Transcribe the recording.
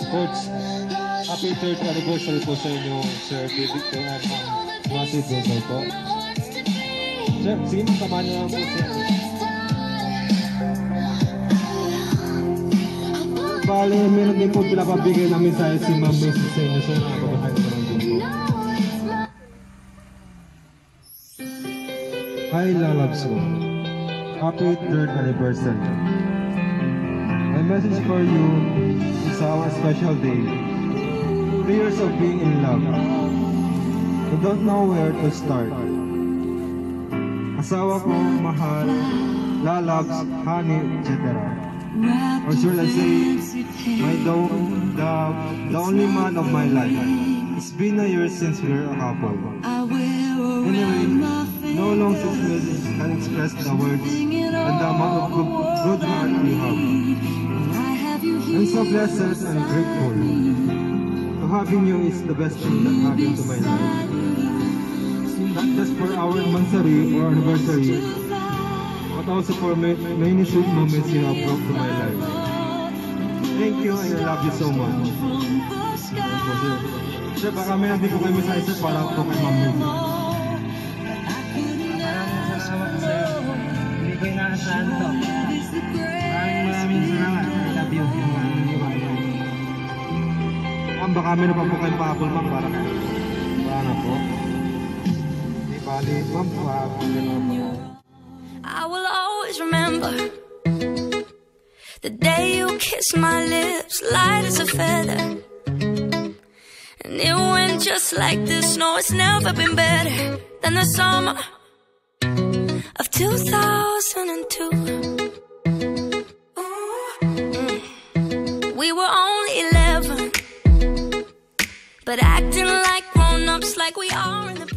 Coach, happy 3rd anniversary po sa inyo, Sir David po at Matthew Dozay po. Sir, sige mo, samahan niyo lang po siya. Bale, meron din po pinapabigay namin sa si Ma'am Messi sa inyo, sir, na babahay na lang din po. Hi, lalabs ko. Happy 3rd anniversary. My message for you is our special day. 3 years of being in love. You don't know where to start. Asawa ko, mahal, lalabs, honey, etc. Or should I say, the only man of my life. It's been a year since we're a couple. Anyway, no long such message can express the words and the amount of good heart we have. I'm so blessed and grateful. To having you is the best thing that happened to my life. Not just for our anniversary or anniversary, but also for many sweet moments you have brought to my life. Thank you and I love you so much. Sir, baka may nandito kayo mensahe sir para po kay Ma'am Messi. Maraming salamat sir. Hindi ko inaasahan to. Maraming salamat. I love you. Ma'am, baka may pa po kayong pahabol ma'am para na po. Di bali, ma'am, pahabol na po. I will always remember the day you kissed my lips, light as a feather. And it went just like this. No, it's never been better than the summer of 2002. We were only 11, but acting like grown-ups, like we are in the